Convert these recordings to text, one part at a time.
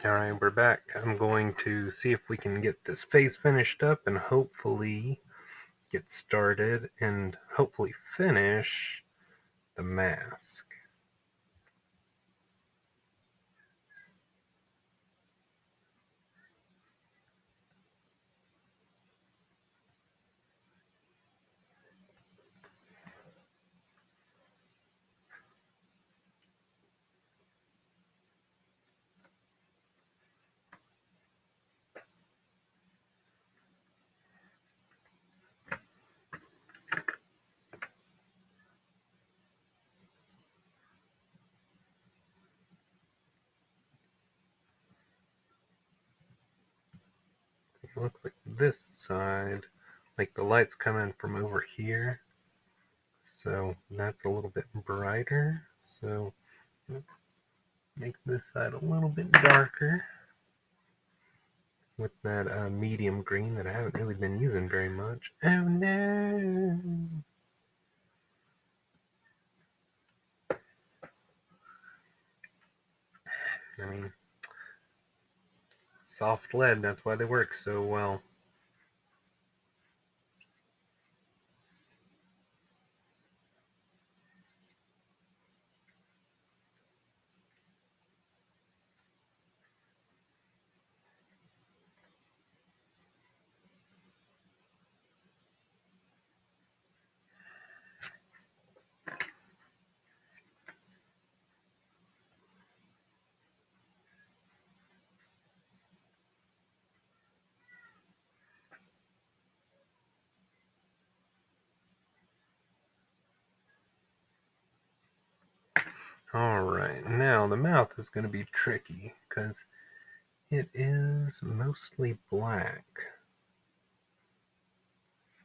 Alright, we're back. I'm going to see if we can get this face finished up and hopefully get started and hopefully finish the mask. It looks like this side, like the light's coming from over here, so that's a little bit brighter. So make this side a little bit darker with that medium green that I haven't really been using very much. Oh no! I mean, soft lead, that's why they work so well. Alright, now the mouth is going to be tricky because it is mostly black.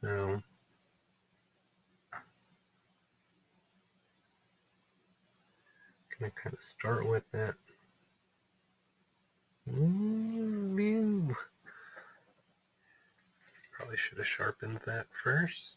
So, I'm going to kind of start with that. Ooh, probably should have sharpened that first.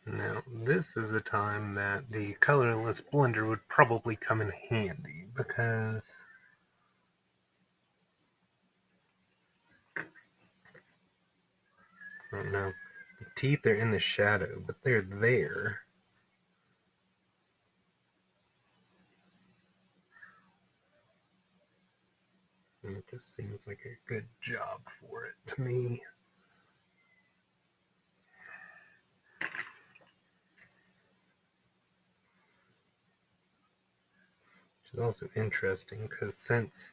Now, this is a time that the colorless blender would probably come in handy because I don't know. The teeth are in the shadow, but they're there. And it just seems like a good job for it to me. Which is also interesting because since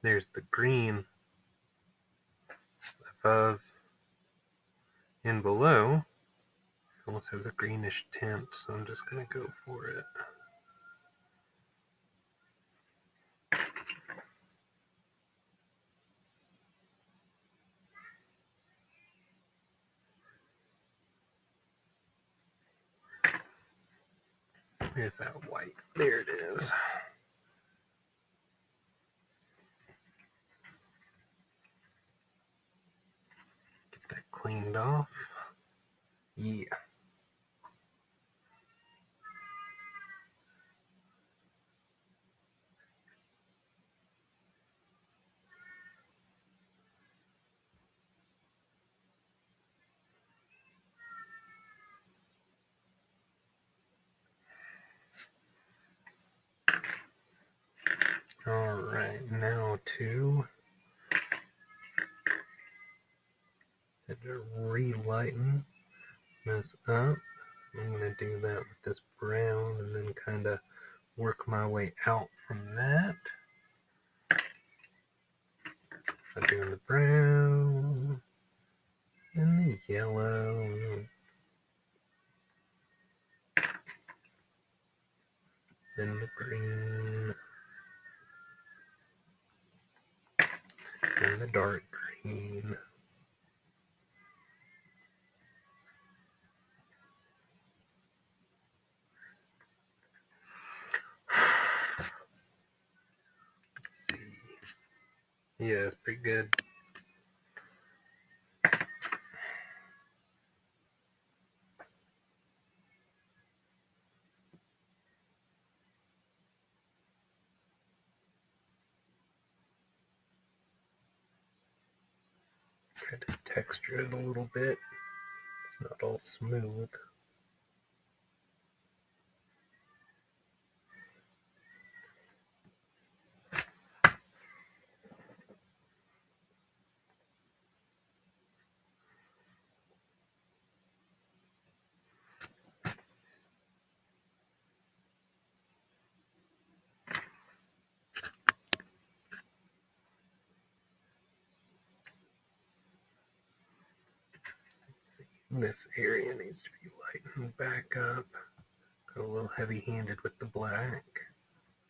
there's the green above and below, it almost has a greenish tint, so I'm just going to go for it. There's that white. There it is. Get that cleaned off. Yeah. Alright, now to relighten this up. I'm going to do that with this brown kind of work my way out from that. I'm doing the brown and the yellow, then the green, and the dark green. Let's see. Yeah, it's pretty good. Try to texture it a little bit. It's not all smooth. This area needs to be lightened back up. Got a little heavy-handed with the black.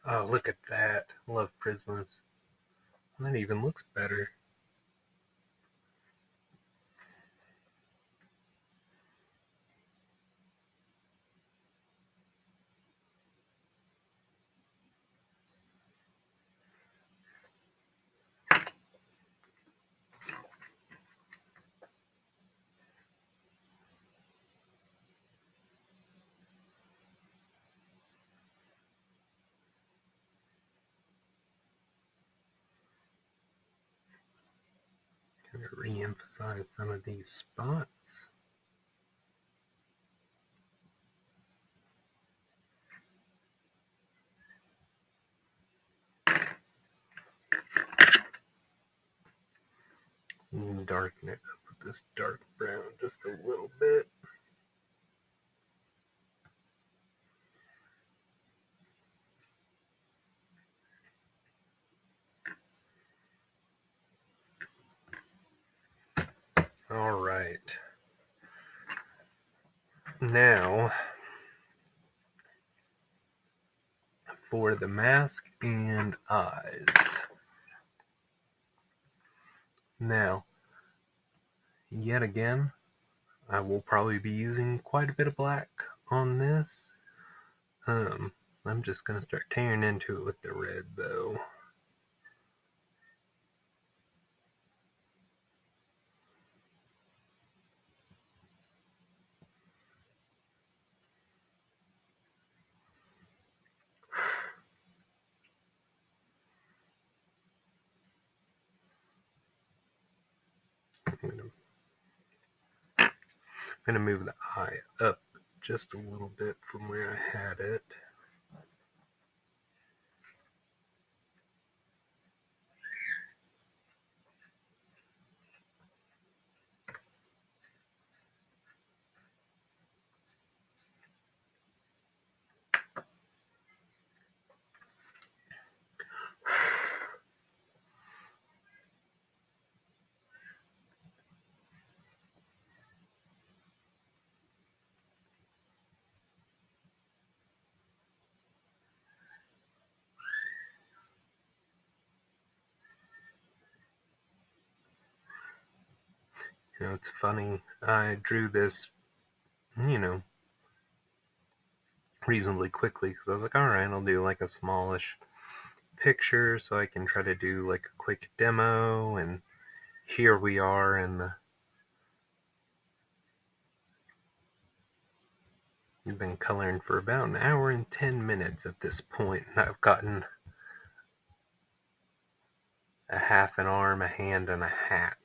Oh, look at that. Love Prismas. That even looks better. Kind of re-emphasize some of these spots. And darken it up with this dark brown just a little bit. All right. Now, for the mask and eyes. Now, yet again, I will probably be using quite a bit of black on this. I'm just going to start tearing into it with the red, though. I'm going to move the eye up just a little bit from where I had it. You know, it's funny. I drew this, reasonably quickly because I was like, all right, I'll do like a smallish picture so I can try to do like a quick demo. And here we are in the. We've been coloring for about an hour and 10 minutes at this point, and I've gotten a half an arm, a hand, and a hat.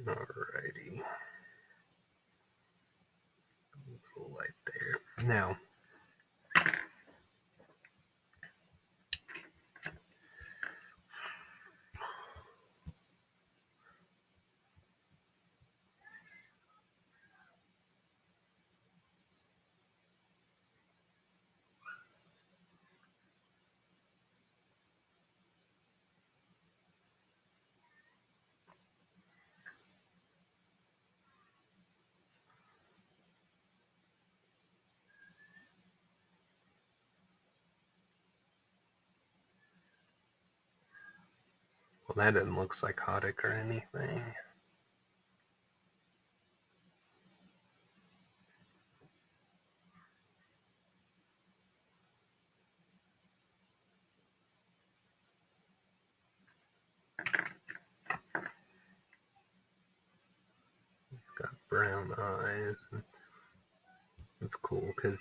Alrighty. A little light there. Now, that didn't look psychotic or anything. He's got brown eyes. And it's cool because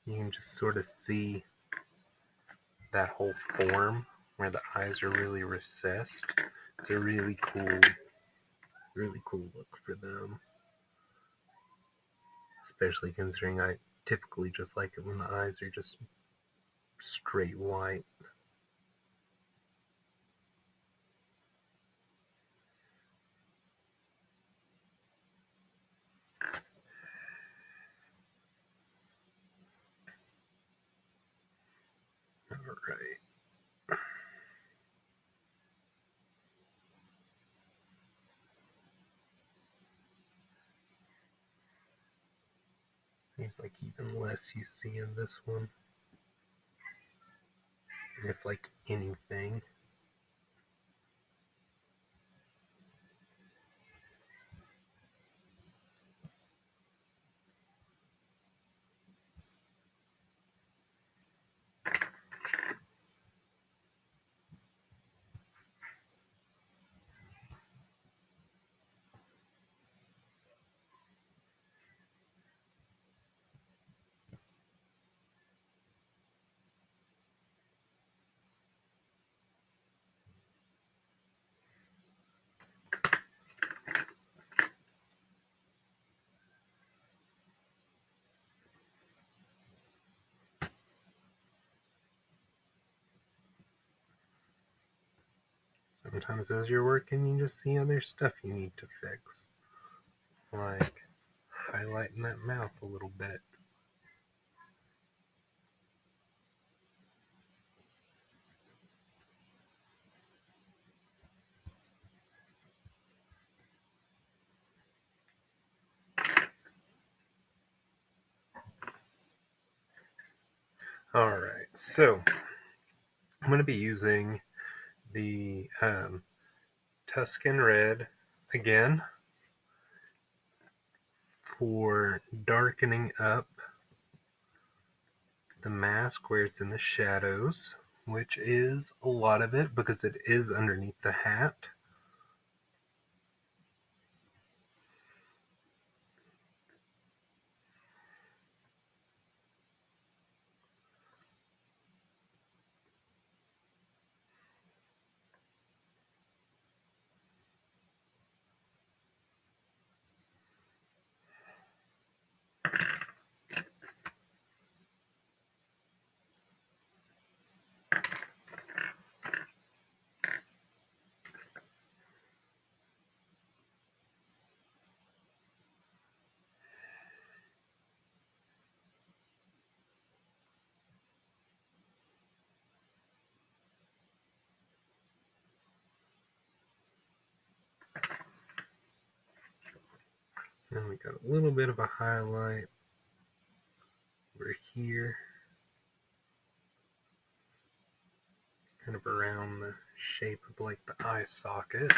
you can just sort of see that whole form where the eyes are really recessed. It's a really cool look for them. Especially considering I typically just like it when the eyes are just straight white. Alright. There's like even less you see in this one. If like anything. Sometimes as you're working, you just see other stuff you need to fix. Like highlighting that mouth a little bit. Alright, so I'm going to be using the Tuscan Red again for darkening up the mask where it's in the shadows, which is a lot of it because it is underneath the hat. Then we got a little bit of a highlight over here, kind of around the shape of like the eye socket.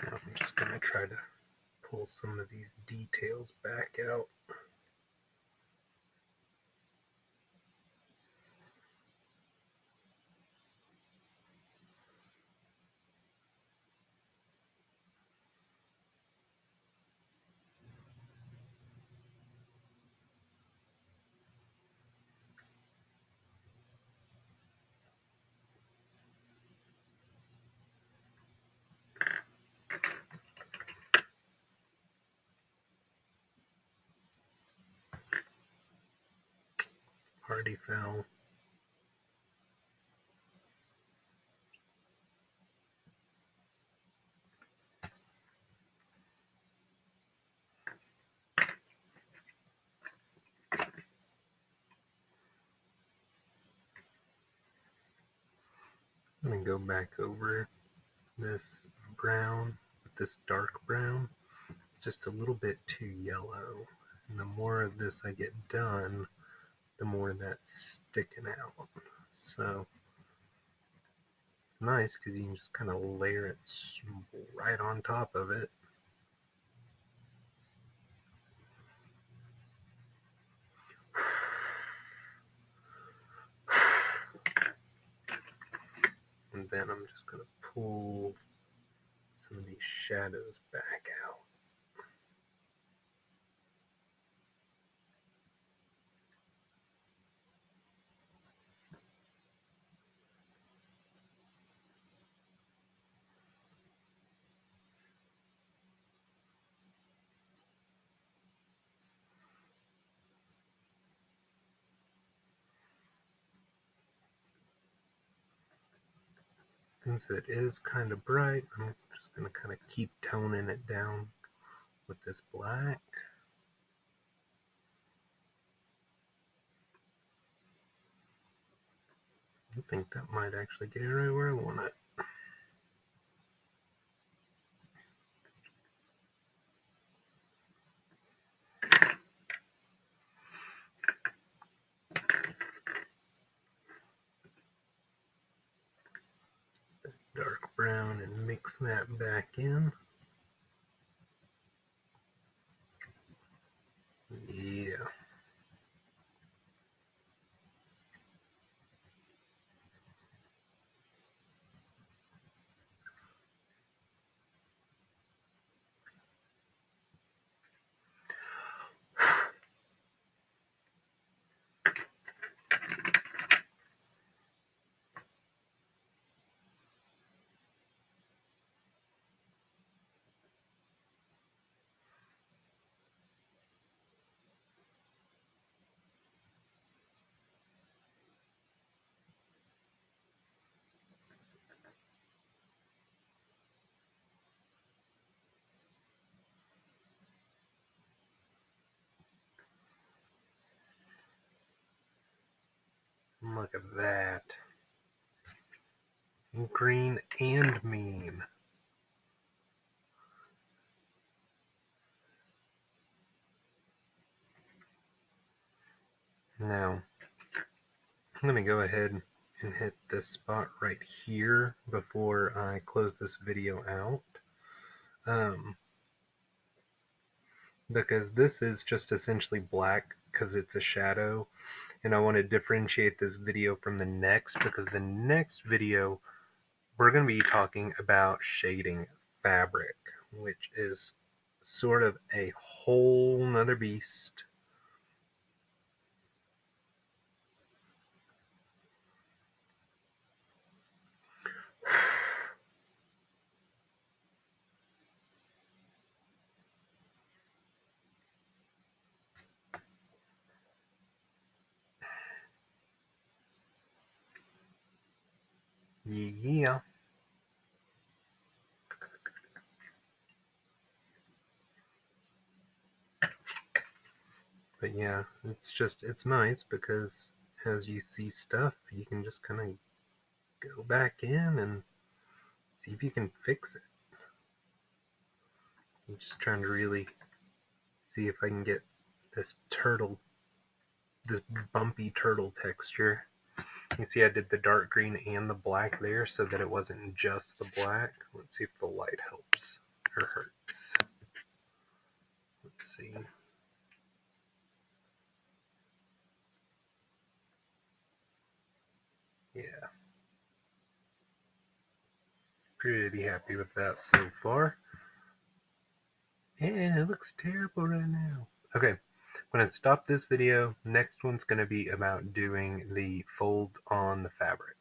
Now I'm just going to try to pull some of these details back out. Party foul. I'm going to go back over this brown with this dark brown. It's just a little bit too yellow. And the more of this I get done, the more that's sticking out. So nice because you can just kind of layer it right on top of it. And then I'm just going to pull some of these shadows back out. Since it is kind of bright, I'm just going to kind of keep toning it down with this black. I think that might actually get it right where I want it. Dark brown and mix that back in. Yeah. Look at that. Green and mean. Now, I'm going to go ahead and hit this spot right here before I close this video out. Because this is just essentially black because it's a shadow, and I want to differentiate this video from the next, because the next video we're going to be talking about shading fabric, which is sort of a whole nother beast. Yeah. But yeah, it's nice because as you see stuff, you can just kind of go back in and see if you can fix it. I'm just trying to really see if I can get this bumpy turtle texture. You see I did the dark green and the black there so that it wasn't just the black. Let's see if the light helps or hurts. Let's see. Yeah. Pretty happy with that so far. Yeah, it looks terrible right now. Okay, I'm going to stop this video. Next one's going to be about doing the fold on the fabric.